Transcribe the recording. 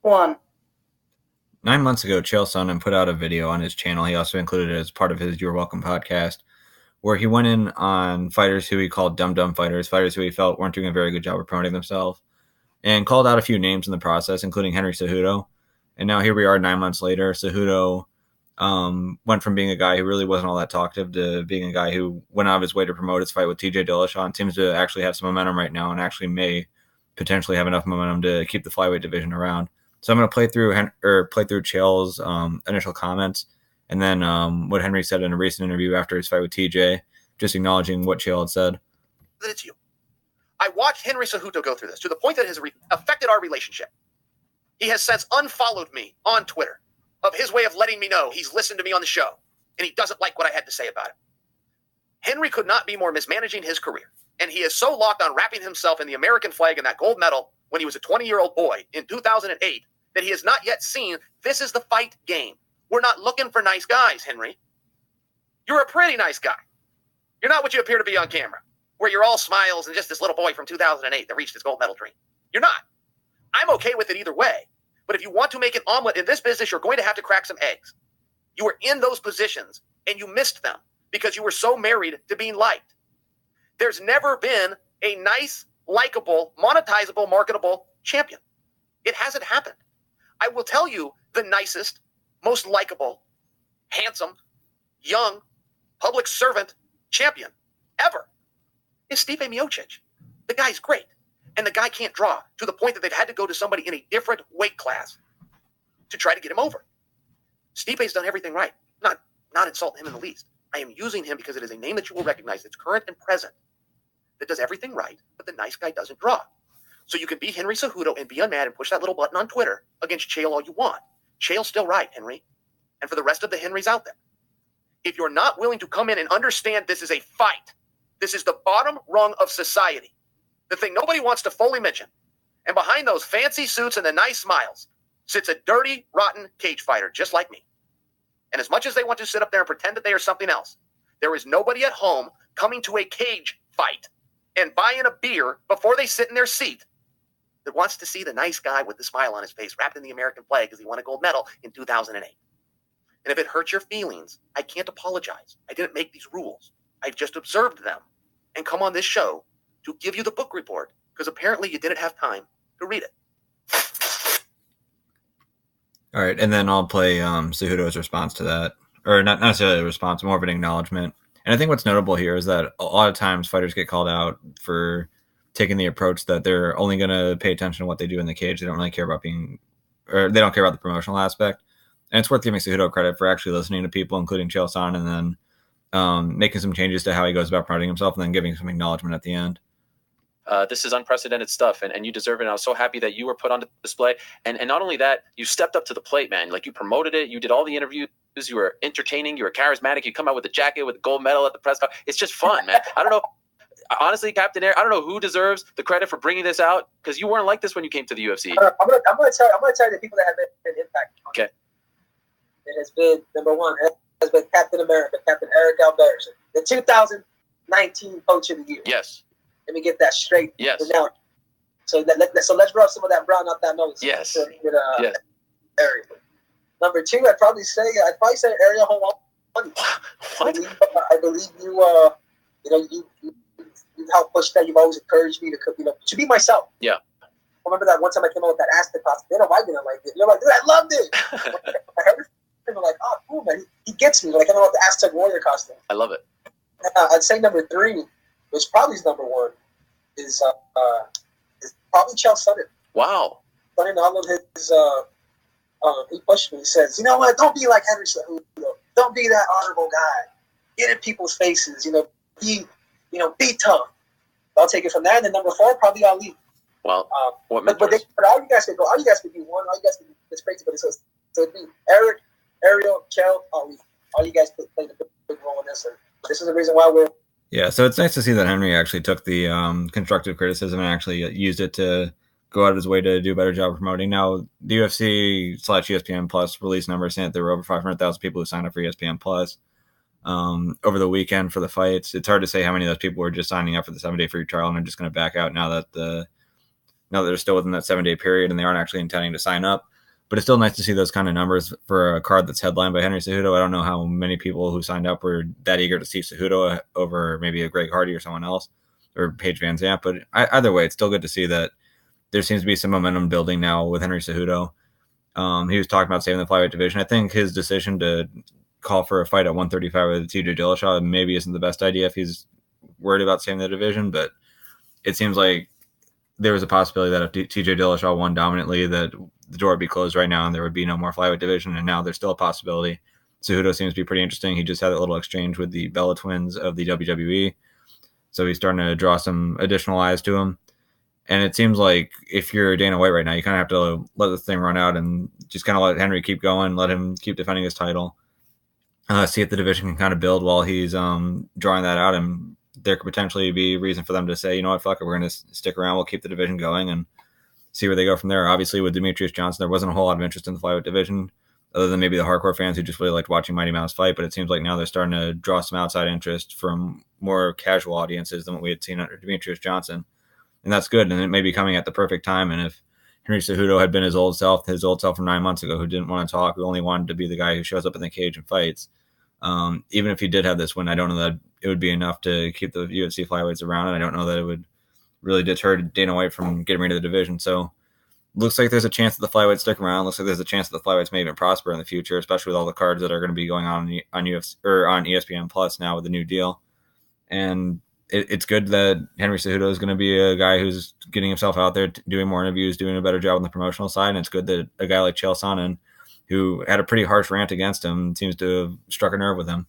One. 9 months ago, Chael Sonnen put out a video on his channel. He also included it as part of his You're Welcome podcast, where he went in on fighters who he called dumb fighters, fighters who he felt weren't doing a very good job of promoting themselves, and called out a few names in the process, including Henry Cejudo. And now here we are 9 months later. Cejudo went from being a guy who really wasn't all that talkative to being a guy who went out of his way to promote his fight with TJ Dillashaw and seems to actually have some momentum right now and actually may potentially have enough momentum to keep the flyweight division around. So I'm going to play through Chael's initial comments and then what Henry said in a recent interview after his fight with TJ, just acknowledging what Chael had said. That it's you. I watched Henry Cejudo go through this to the point that it has affected our relationship. He has since unfollowed me on Twitter of his way of letting me know he's listened to me on the show and he doesn't like what I had to say about it. Henry could not be more mismanaging his career, and he is so locked on wrapping himself in the American flag and that gold medal when he was a 20-year-old boy in 2008 that he has not yet seen this is the fight game. We're not looking for nice guys, Henry. You're a pretty nice guy. You're not what you appear to be on camera, where you're all smiles and just this little boy from 2008 that reached his gold medal dream. You're not. I'm okay with it either way. But if you want to make an omelet in this business, you're going to have to crack some eggs. You were in those positions and you missed them because you were so married to being liked. There's never been a nice, likable, monetizable, marketable champion. It hasn't happened. I will tell you the nicest, most likable, handsome, young, public servant champion ever is Stipe Miocic. The guy's great. And the guy can't draw to the point that they've had to go to somebody in a different weight class to try to get him over. Stipe's done everything right. Not insulting him in the least. I am using him because it is a name that you will recognize that's current and present, that does everything right, but the nice guy doesn't draw. So you can be Henry Cejudo and be unmad and push that little button on Twitter against Chael all you want. Chael's still right, Henry. And for the rest of the Henrys out there, if you're not willing to come in and understand this is a fight, this is the bottom rung of society, the thing nobody wants to fully mention, and behind those fancy suits and the nice smiles sits a dirty, rotten cage fighter just like me. And as much as they want to sit up there and pretend that they are something else, there is nobody at home coming to a cage fight and buying a beer before they sit in their seat that wants to see the nice guy with the smile on his face wrapped in the American flag because he won a gold medal in 2008. And if it hurts your feelings, I can't apologize. I didn't make these rules. I've just observed them and come on this show to give you the book report because apparently you didn't have time to read it. All right, and then I'll play Cejudo's response to that. Or not necessarily a response, more of an acknowledgement. And I think what's notable here is that a lot of times fighters get called out for taking the approach that they're only going to pay attention to what they do in the cage. They don't really care about they don't care about the promotional aspect. And it's worth giving Cejudo credit for actually listening to people, including Chael Sonnen, and then making some changes to how he goes about promoting himself and then giving some acknowledgement at the end. This is unprecedented stuff, and you deserve it. And I was so happy that you were put on display. And not only that, you stepped up to the plate, man. Like, you promoted it. You did all the interviews. You were entertaining. You were charismatic. You come out with a jacket with a gold medal at the press conference. It's just fun, man. I don't know. Honestly, Captain Air, I don't know who deserves the credit for bringing this out because you weren't like this when you came to the UFC. I'm gonna tell you the people that have been impacted. Okay. It has been, number one, it has been Captain America, Captain Eric Albertson, the 2019 Coach of the Year. Yes. Let me get that straight. Yes. Now, so let's rub some of that brown out that nose. Yes. Yes. Area. Number two, I'd probably say Ariel Helwani. What? I believe you helped push that. You've always encouraged me to be myself. Yeah. I remember that one time I came out with that Aztec costume. They know I didn't like it. You're like, dude, I loved it. I heard it. People like, oh, cool, man. He gets me. Like, I came out with the Aztec warrior costume. I love it. I'd say number three, which probably is number one, is probably Chael Sonnen. Wow. Sonnen, all of his, he pushed me. He says, you know what? Don't be like Henry Cejudo. Don't be that honorable guy. Get in people's faces. Be tough. I'll take it from there. And then number four, probably Ali. Well, what but all you guys could go. All you guys could be one. All you guys could be. It's crazy, but so it'd be Eric, Ariel, Chael, Ali. All you guys could play the big role in this. And this is the reason why we're. Yeah, so it's nice to see that Henry actually took the constructive criticism and actually used it to go out of his way to do a better job of promoting. Now, the UFC/ESPN Plus release numbers saying that there were over 500,000 people who signed up for ESPN Plus over the weekend for the fights. It's hard to say how many of those people were just signing up for the 7-day free trial and are just going to back out now that they're still within that 7-day period and they aren't actually intending to sign up. But it's still nice to see those kind of numbers for a card that's headlined by Henry Cejudo. I don't know how many people who signed up were that eager to see Cejudo over maybe a Greg Hardy or someone else or Paige Van Zandt. But either way, it's still good to see that there seems to be some momentum building now with Henry Cejudo. He was talking about saving the flyweight division. I think his decision to call for a fight at 135 with TJ Dillashaw maybe isn't the best idea if he's worried about saving the division, but it seems like there was a possibility that if TJ Dillashaw won dominantly, that the door would be closed right now and there would be no more flyweight division. And now there's still a possibility. Cejudo seems to be pretty interesting. He just had a little exchange with the Bella twins of the WWE. So he's starting to draw some additional eyes to him. And it seems like if you're Dana White right now, you kind of have to let the thing run out and just kind of let Henry keep going, let him keep defending his title, see if the division can kind of build while he's drawing that out. And there could potentially be a reason for them to say, you know what, fuck it, we're going to stick around. We'll keep the division going and see where they go from there. Obviously, with Demetrius Johnson, there wasn't a whole lot of interest in the flyweight division, other than maybe the hardcore fans who just really liked watching Mighty Mouse fight. But it seems like now they're starting to draw some outside interest from more casual audiences than what we had seen under Demetrius Johnson. And that's good. And it may be coming at the perfect time. And if Henry Cejudo had been his old self from 9 months ago, who didn't want to talk, who only wanted to be the guy who shows up in the cage and fights, even if he did have this win, I don't know that it would be enough to keep the UFC flyweights around. And I don't know that it would really deter Dana White from getting rid of the division. So looks like there's a chance that the flyweights stick around. Looks like there's a chance that the flyweights may even prosper in the future, especially with all the cards that are going to be going on UFC or on ESPN Plus now with the new deal. And it's good that Henry Cejudo is going to be a guy who's getting himself out there, doing more interviews, doing a better job on the promotional side. And it's good that a guy like Chael Sonnen, who had a pretty harsh rant against him, seems to have struck a nerve with him.